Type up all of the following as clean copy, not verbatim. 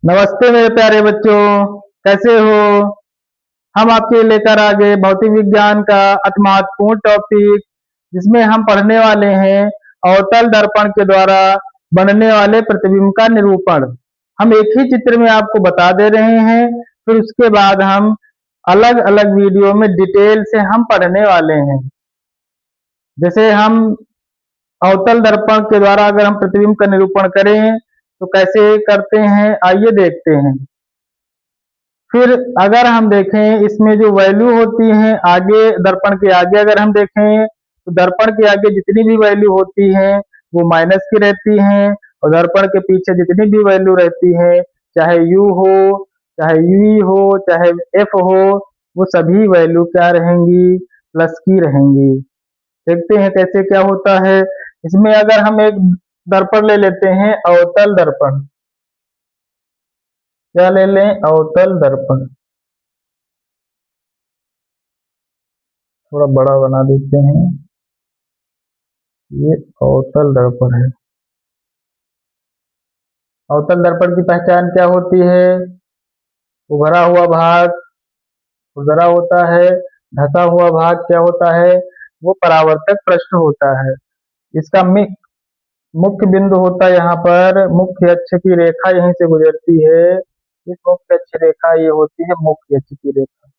नमस्ते मेरे प्यारे बच्चों, कैसे हो? हम आपके लिए लेकर आ गए भौतिक विज्ञान का अति महत्वपूर्ण टॉपिक, जिसमें हम पढ़ने वाले हैं अवतल दर्पण के द्वारा बनने वाले प्रतिबिंब का निरूपण। हम एक ही चित्र में आपको बता दे रहे हैं, फिर उसके बाद हम अलग अलग वीडियो में डिटेल से हम पढ़ने वाले हैं। जैसे हम अवतल दर्पण के द्वारा अगर हम प्रतिबिंब का निरूपण करें तो कैसे करते हैं, आइए देखते हैं। फिर अगर हम देखें इसमें जो वैल्यू होती है आगे, दर्पण के आगे अगर हम देखें तो दर्पण के आगे जितनी भी वैल्यू होती है वो माइनस की रहती है, और दर्पण के पीछे जितनी भी वैल्यू रहती है, चाहे यू हो, चाहे यू हो, चाहे एफ हो, वो सभी वैल्यू क्या रहेंगी, प्लस की रहेंगी। देखते हैं कैसे क्या होता है। इसमें अगर हम एक दर्पण ले लेते हैं अवतल दर्पण, क्या ले लें, अवतल दर्पण। थोड़ा बड़ा बना देते हैं, ये अवतल दर्पण है। अवतल दर्पण की पहचान क्या होती है? उभरा हुआ भाग खुरदरा होता है, ढका हुआ भाग क्या होता है, वो परावर्तक पृष्ठ होता है। इसका मुख्य बिंदु होता है यहाँ पर, मुख्य अक्ष की रेखा यहीं से गुजरती है। इस मुख्य अक्ष रेखा ये होती है मुख्य अक्ष की रेखा।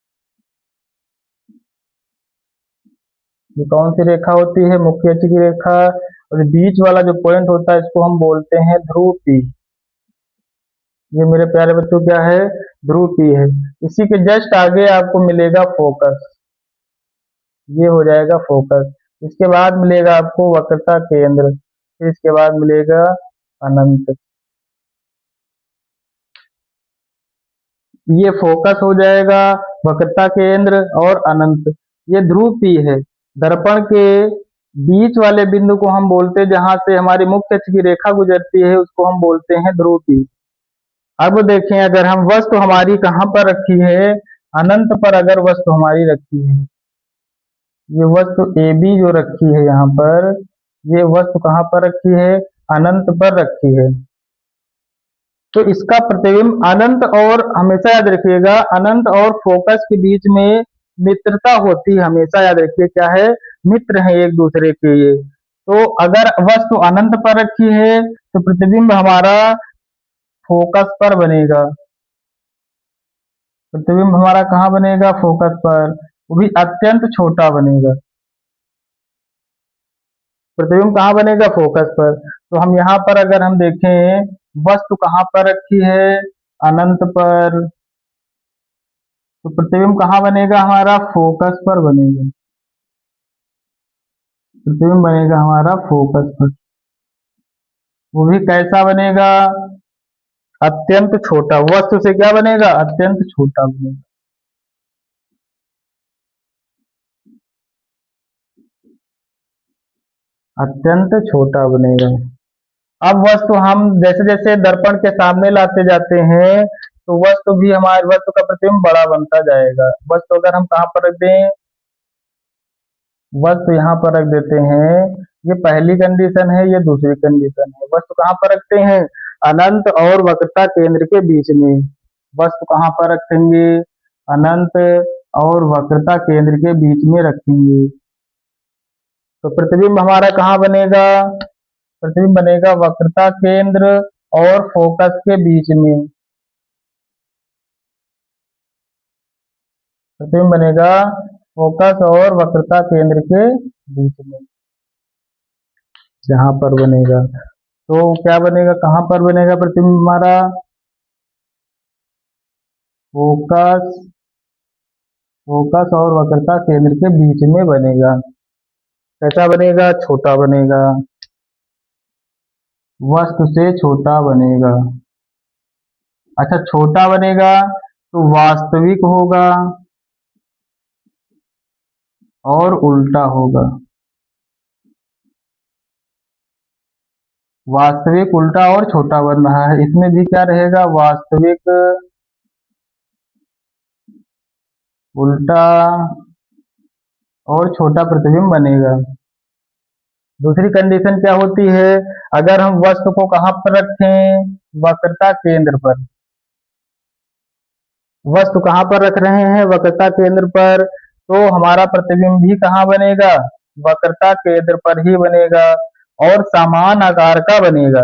ये कौन सी रेखा होती है, मुख्य अक्ष की रेखा। और बीच वाला जो पॉइंट होता है इसको हम बोलते हैं ध्रुव P। ये मेरे प्यारे बच्चों क्या है, ध्रुव P है। इसी के जस्ट आगे आपको मिलेगा फोकस, ये हो जाएगा फोकस। इसके बाद मिलेगा आपको वक्रता केंद्र, फिर इसके बाद मिलेगा अनंत। ये फोकस हो जाएगा, वक्रता केंद्र और अनंत। ये ध्रुव P है। दर्पण के बीच वाले बिंदु को हम बोलते हैं, जहां से हमारी मुख्य अक्ष की रेखा गुजरती है, उसको हम बोलते हैं ध्रुव P। अब देखें अगर हम वस्तु हमारी कहाँ पर रखी है, अनंत पर अगर वस्तु हमारी रखी है, ये वस्तु AB जो रखी है यहाँ पर, ये वस्तु कहाँ पर रखी है, अनंत पर रखी है। तो इसका प्रतिबिंब अनंत, और हमेशा याद रखिएगा अनंत और फोकस के बीच में मित्रता होती है, हमेशा याद रखिए क्या है, मित्र है एक दूसरे के ये। तो अगर वस्तु अनंत पर रखी है तो प्रतिबिंब हमारा फोकस पर बनेगा। प्रतिबिंब हमारा कहाँ बनेगा, फोकस पर, वो भी अत्यंत छोटा बनेगा। प्रतिबिंब कहाँ बनेगा, फोकस पर। तो हम यहाँ पर अगर हम देखें वस्तु कहाँ पर रखी है, अनंत पर, तो प्रतिबिंब कहाँ बनेगा हमारा, फोकस पर बनेगा। प्रतिबिंब बनेगा हमारा फोकस पर, वो भी कैसा बनेगा, अत्यंत छोटा। वस्तु से क्या बनेगा, अत्यंत छोटा बनेगा। अत्यंत छोटा बनेगा। अब वस्तु हम जैसे जैसे दर्पण के सामने लाते जाते हैं तो वस्तु भी हमारे, वस्तु का प्रतिबिंब बड़ा बनता जाएगा। वस्तु अगर हम कहाँ पर रख दें, वस्तु यहाँ पर रख देते हैं, ये पहली कंडीशन है, ये दूसरी कंडीशन है। वस्तु कहाँ पर रखते हैं, अनंत और वक्रता केंद्र के बीच में। वस्तु कहाँ पर रखेंगे, अनंत और वक्रता केंद्र के बीच में रखेंगे। तो प्रतिबिंब हमारा कहाँ बनेगा, प्रतिबिंब बनेगा वक्रता केंद्र और फोकस के बीच में। प्रतिबिंब बनेगा फोकस और वक्रता केंद्र के बीच में, जहां पर बनेगा। तो क्या बनेगा, कहां पर बनेगा प्रतिबिंब हमारा, फोकस, फोकस और वक्रता केंद्र के बीच में बनेगा। कैसा बनेगा, छोटा बनेगा, वस्तु से छोटा बनेगा। अच्छा, छोटा बनेगा तो वास्तविक होगा और उल्टा होगा। वास्तविक, उल्टा और छोटा बन रहा है। इसमें भी क्या रहेगा, वास्तविक, उल्टा और छोटा प्रतिबिंब बनेगा। दूसरी कंडीशन क्या होती है, अगर हम वस्तु को कहाँ पर रखें, वक्रता केंद्र पर। वस्तु कहाँ पर रख रहे हैं? वक्रता केंद्र पर। तो हमारा प्रतिबिंब भी कहाँ बनेगा? वक्रता केंद्र पर ही बनेगा और समान आकार का बनेगा।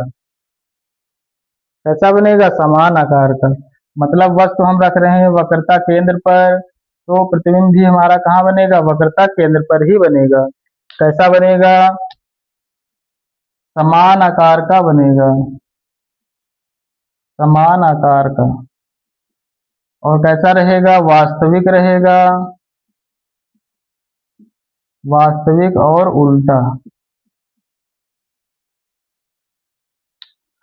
कैसा बनेगा? समान आकार का। मतलब वस्तु हम रख रहे हैं वक्रता केंद्र पर, तो प्रतिबिंब भी हमारा कहाँ बनेगा? वक्रता केंद्र पर ही बनेगा। कैसा बनेगा? समान आकार का बनेगा। समान आकार का। और कैसा रहेगा? वास्तविक रहेगा। वास्तविक और उल्टा।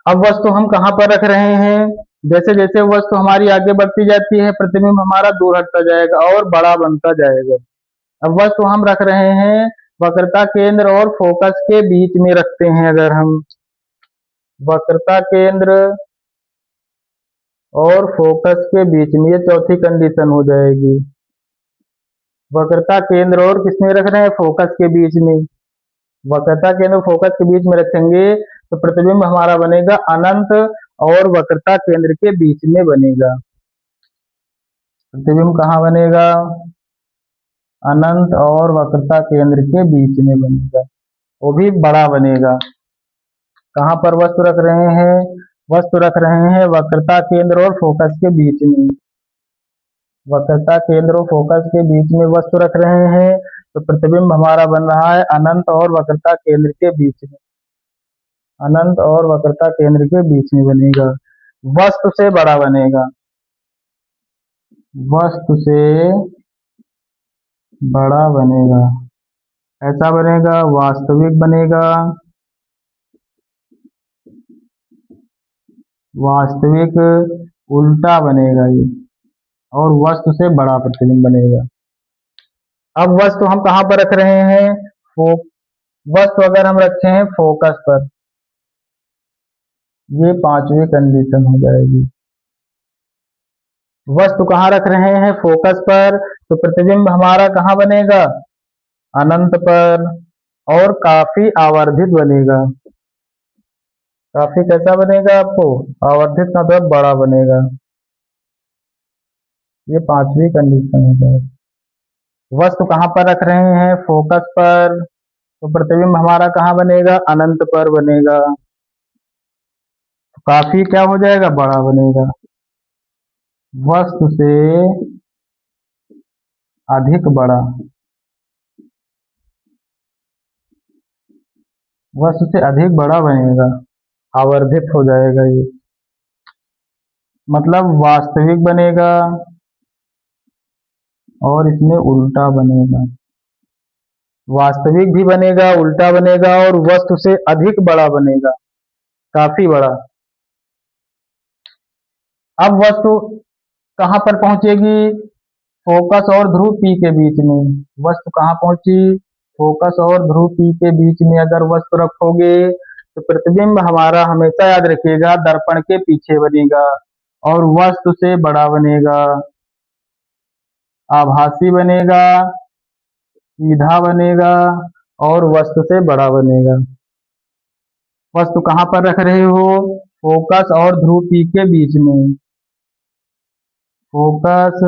अब वस्तु हम कहाँ पर रख रहे हैं? जैसे जैसे वस्तु हमारी आगे बढ़ती जाती है, प्रतिबिंब हमारा दूर हटता जाएगा और बड़ा बनता जाएगा। अब वस्तु हम रख रहे हैं वक्रता केंद्र और फोकस के बीच में रखते हैं। अगर हम वक्रता केंद्र और फोकस के बीच में, ये चौथी कंडीशन हो जाएगी। वक्रता केंद्र और किसमें रख रहे हैं? फोकस के बीच में। वक्रता केंद्र फोकस के बीच में रखेंगे तो प्रतिबिंब हमारा बनेगा अनंत और वक्रता केंद्र के बीच में बनेगा। प्रतिबिंब कहाँ बनेगा? अनंत और वक्रता केंद्र के बीच में बनेगा, वो भी बड़ा बनेगा। कहाँ पर वस्तु रख रहे हैं? वस्तु रख रहे हैं वक्रता केंद्र और फोकस के बीच में। वक्रता केंद्र और फोकस के बीच में वस्तु रख रहे हैं तो प्रतिबिंब हमारा बन रहा है अनंत और वक्रता केंद्र के बीच में। अनंत और वक्रता केंद्र के बीच में बनेगा। वस्तु से बड़ा बनेगा। वस्तु से बड़ा बनेगा। ऐसा बनेगा? वास्तविक बनेगा। वास्तविक उल्टा बनेगा ये, और वस्तु से बड़ा प्रतिबिंब बनेगा। अब वस्तु हम कहाँ पर रख रहे हैं? वस्तु अगर हम रखे हैं फोकस पर, ये पांचवी कंडीशन हो जाएगी। वस्तु कहाँ रख रहे हैं? फोकस पर, तो प्रतिबिंब हमारा कहाँ बनेगा? अनंत पर, और काफी आवर्धित बनेगा। काफी कैसा बनेगा? आपको आवर्धित मतलब बड़ा बनेगा। ये पांचवी कंडीशन हो जाएगी। वस्तु कहाँ पर रख रहे हैं? फोकस पर, तो प्रतिबिंब हमारा कहाँ बनेगा? अनंत पर बनेगा। तो काफी क्या हो जाएगा? बड़ा बनेगा। वस्तु से अधिक बड़ा। वस्तु से अधिक बड़ा बनेगा, आवर्धित हो जाएगा ये। मतलब वास्तविक बनेगा और इसमें उल्टा बनेगा। वास्तविक भी बनेगा, उल्टा बनेगा और वस्तु से अधिक बड़ा बनेगा, काफी बड़ा। अब वस्तु कहाँ पर पहुंचेगी? फोकस और ध्रुव P के बीच में। वस्तु कहाँ पहुंची? फोकस और ध्रुव P के बीच में अगर वस्तु रखोगे तो प्रतिबिंब हमारा हमेशा याद रखिएगा दर्पण के पीछे बनेगा और वस्तु से बड़ा बनेगा, आभासी बनेगा, सीधा बनेगा और वस्तु से बड़ा बनेगा। वस्तु कहाँ पर रख रहे हो? फोकस और ध्रुव P के बीच में। फोकस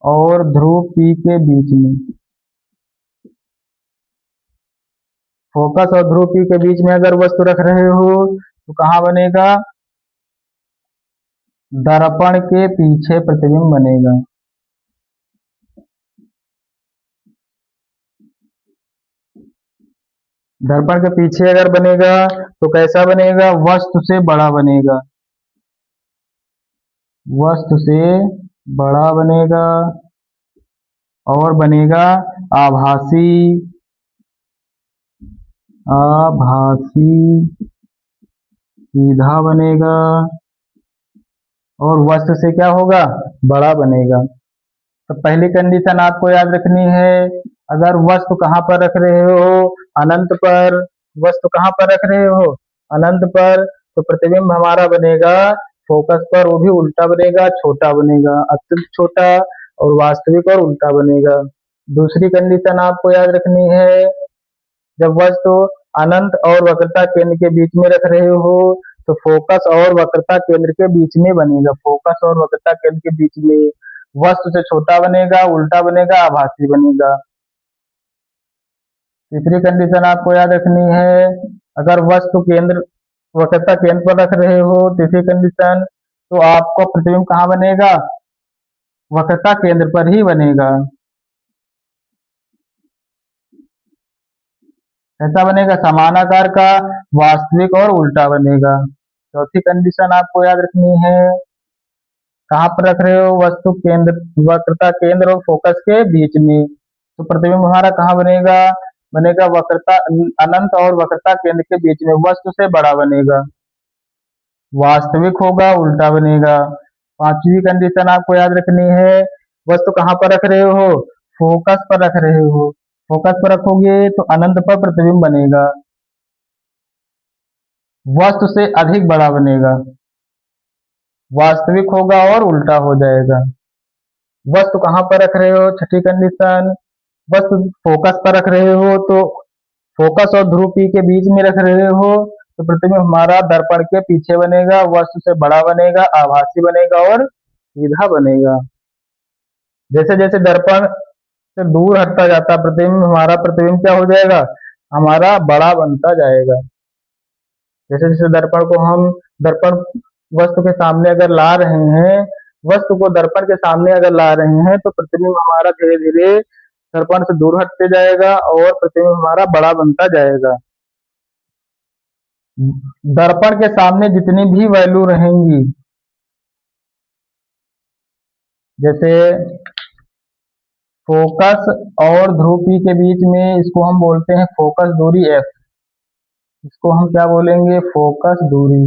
और ध्रुव P के बीच में। फोकस और ध्रुव P के बीच में अगर वस्तु रख रहे हो तो कहाँ बनेगा? दर्पण के पीछे प्रतिबिंब बनेगा। दर्पण के पीछे अगर बनेगा तो कैसा बनेगा? वस्तु से बड़ा बनेगा। वस्तु से बड़ा बनेगा और बनेगा आभासी। आभासी, सीधा बनेगा और वस्तु से क्या होगा? बड़ा बनेगा। तो पहली कंडीशन आपको याद रखनी है, अगर वस्तु कहाँ पर रख रहे हो? अनंत पर। वस्तु कहाँ पर रख रहे हो? अनंत पर, तो प्रतिबिंब हमारा बनेगा फोकस पर, वो भी उल्टा बनेगा, छोटा बनेगा, अत्यंत छोटा, और वास्तविक और उल्टा बनेगा। दूसरी कंडीशन आपको याद रखनी है, जब वस्तु अनंत और वक्रता केंद्र के बीच में रख रहे हो तो फोकस और वक्रता केंद्र के बीच में बनेगा। फोकस और वक्रता केंद्र के बीच में, वस्तु से छोटा बनेगा, उल्टा बनेगा, आभासी बनेगा। तीसरी कंडीशन आपको याद रखनी है, अगर वस्तु केंद्र वक्रता केंद्र पर रख रहे हो, तीसरी कंडीशन, तो आपको प्रतिबिंब कहाँ बनेगा? वक्रता केंद्र पर ही बनेगा। ऐसा बनेगा, समानाकार का, वास्तविक और उल्टा बनेगा। चौथी कंडीशन आपको याद रखनी है, कहाँ पर रख रहे हो? वस्तु केंद्र, वक्रता केंद्र और फोकस के बीच में। तो प्रतिबिंब हमारा कहाँ बनेगा? बनेगा वक्रता अनंत और वक्रता केंद्र के बीच में, वस्तु से बड़ा बनेगा, वास्तविक होगा, उल्टा बनेगा। पांचवी कंडीशन आपको याद रखनी है, वस्तु कहाँ पर रख रहे हो? फोकस पर रख रहे हो। फोकस पर रखोगे तो अनंत पर प्रतिबिंब बनेगा, वस्तु से अधिक बड़ा बनेगा, वास्तविक होगा और उल्टा हो जाएगा। वस्तु कहाँ पर रख रहे हो? छठी कंडीशन, वस्तु फोकस पर रख रहे हो, तो फोकस और ध्रुव P के बीच में रख रहे हो, तो प्रतिबिंब हमारा दर्पण के पीछे बनेगा, वस्तु से बड़ा बनेगा, आभासी बनेगा और सीधा बनेगा। जैसे जैसे दर्पण से दूर हटता जाता प्रतिबिंब, हमारा प्रतिबिंब क्या हो जाएगा? हमारा बड़ा बनता जाएगा। जैसे जैसे दर्पण को हम दर्पण वस्तु के सामने अगर ला रहे हैं, वस्तु को दर्पण के सामने अगर ला रहे हैं, तो प्रतिबिंब हमारा धीरे धीरे दर्पण से दूर हटते जाएगा और प्रतिबिंब हमारा बड़ा बनता जाएगा। दर्पण के सामने जितनी भी वैल्यू रहेंगी, जैसे फोकस और ध्रुव P के बीच में, इसको हम बोलते हैं फोकस दूरी f। इसको हम क्या बोलेंगे? फोकस दूरी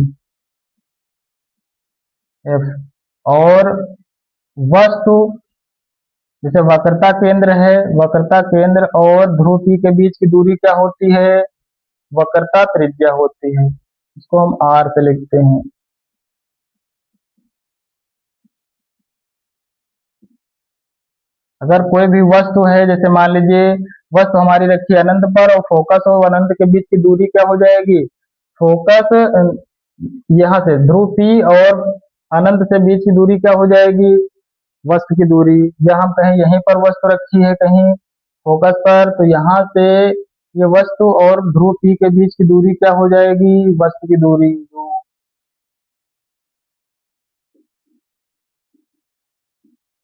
f। और वस्तु, जैसे वक्रता केंद्र है, वक्रता केंद्र और ध्रुव P के बीच की दूरी क्या होती है? वक्रता त्रिज्या होती है, इसको हम r से लिखते हैं। अगर कोई भी वस्तु है, जैसे मान लीजिए वस्तु हमारी रखी है अनंत पर, और फोकस और अनंत के बीच की दूरी क्या हो जाएगी? फोकस यहाँ से ध्रुव P और अनंत से बीच की दूरी क्या हो जाएगी? वस्तु की दूरी। या हम कहें यहीं पर वस्तु रखी है कहीं फोकस पर, तो यहाँ से ये वस्तु और ध्रुव P के बीच की दूरी क्या हो जाएगी? वस्तु की दूरी।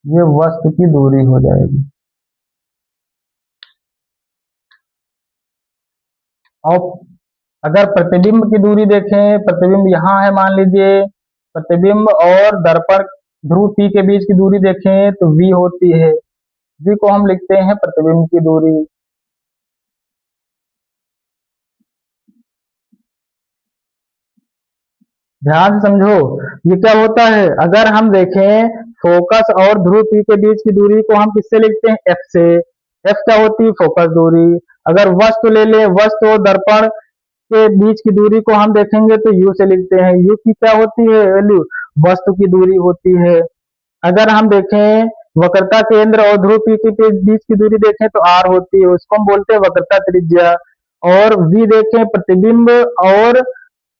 ये वस्तु की दूरी हो जाएगी। और अगर प्रतिबिंब की दूरी देखें, प्रतिबिंब यहाँ है मान लीजिए, प्रतिबिंब और दर्पण ध्रुव P के बीच की दूरी देखें तो v होती है, v को हम लिखते हैं प्रतिबिंब की दूरी। ध्यान से समझो, ये क्या होता है? अगर हम देखें फोकस और ध्रुव P के बीच की दूरी को हम किससे लिखते हैं? f से। f क्या होती है? फोकस दूरी। अगर वस्तु ले ले, वस्तु और दर्पण के बीच की दूरी को हम देखेंगे तो u से लिखते हैं। u की क्या होती है वैल्यू? वस्तु की दूरी होती है। अगर हम देखें वक्रता केंद्र और ध्रुव P के बीच की दूरी देखें तो r होती है, उसको हम बोलते हैं वक्रता त्रिज्या। और v देखें प्रतिबिंब और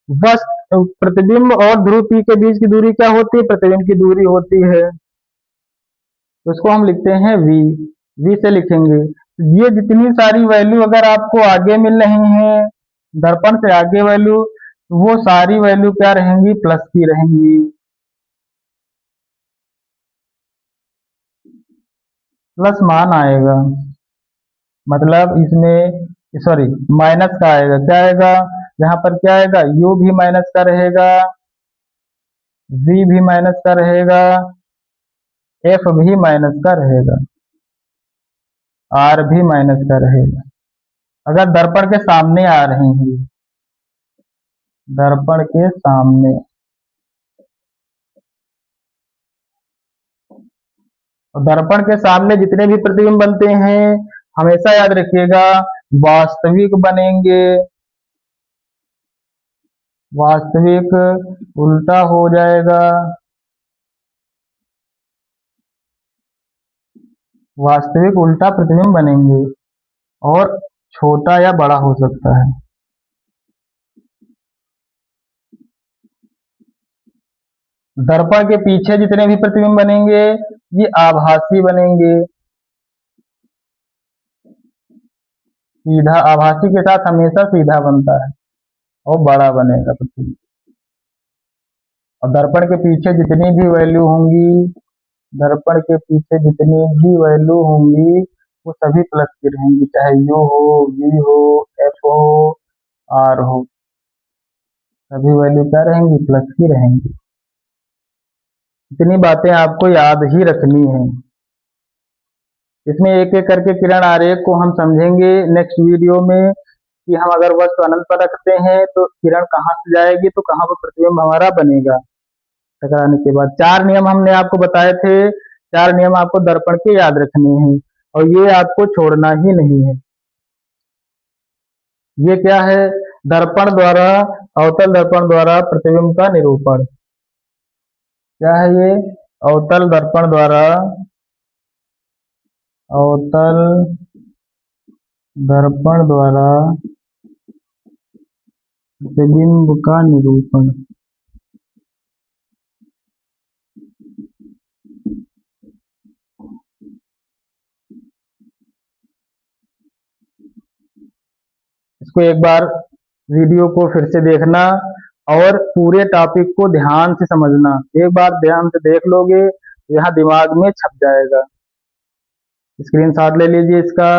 प्रतिबिंब और ध्रुव P के बीच की दूरी क्या होती है? प्रतिबिंब की दूरी होती है, तो उसको हम लिखते हैं v से लिखेंगे। ये जितनी सारी वैल्यू अगर आपको आगे मिल रही हैं, दर्पण से आगे वैल्यू, वो सारी वैल्यू क्या रहेंगी? प्लस की रहेंगी, प्लस मान आएगा। मतलब इसमें सॉरी माइनस का आएगा। क्या आएगा? यहाँ पर क्या आएगा? u भी माइनस का रहेगा, v भी माइनस का रहेगा, f भी माइनस का रहेगा, r भी माइनस का रहेगा। अगर दर्पण के सामने आ रहे हैं, दर्पण के सामने, और दर्पण के सामने जितने भी प्रतिबिंब बनते हैं, हमेशा याद रखिएगा वास्तविक बनेंगे, वास्तविक उल्टा हो जाएगा, वास्तविक उल्टा प्रतिबिंब बनेंगे और छोटा या बड़ा हो सकता है। दर्पण के पीछे जितने भी प्रतिबिंब बनेंगे ये आभासी बनेंगे। सीधा, आभासी के साथ हमेशा सीधा बनता है और बड़ा बनेगा प्रतिबिंब। और दर्पण के पीछे जितनी भी वैल्यू होंगी, दर्पण के पीछे जितनी भी वैल्यू होंगी वो सभी प्लस की रहेंगी, चाहे यू हो, वी हो, एफ हो, आर हो, सभी वैल्यू क्या रहेंगी, प्लस की रहेंगी। इतनी बातें आपको याद ही रखनी है। इसमें एक एक करके किरण आरेख को हम समझेंगे नेक्स्ट वीडियो में कि हम अगर वस्तु अनंत पर रखते हैं तो किरण कहाँ से जाएगी, तो कहाँ पर प्रतिबिंब हमारा बनेगा। टकराने के बाद 4 नियम हमने आपको बताए थे, 4 नियम आपको दर्पण के याद रखने हैं और ये आपको छोड़ना ही नहीं है। ये क्या है, दर्पण द्वारा, अवतल दर्पण द्वारा प्रतिबिंब का निरूपण। क्या है ये, अवतल दर्पण द्वारा, अवतल दर्पण द्वारा प्रतिबिंब का निरूपण। इसको एक बार वीडियो को फिर से देखना और पूरे टॉपिक को ध्यान से समझना। एक बार ध्यान से देख लोगे यहाँ दिमाग में छप जाएगा। स्क्रीनशॉट ले लीजिए इसका।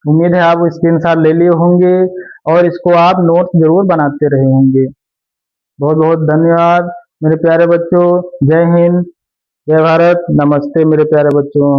उम्मीद है आप स्क्रीनशॉट ले लिए होंगे और इसको आप नोट्स जरूर बनाते रहे होंगे। बहुत बहुत धन्यवाद मेरे प्यारे बच्चों। जय हिंद, जय भारत, नमस्ते मेरे प्यारे बच्चों।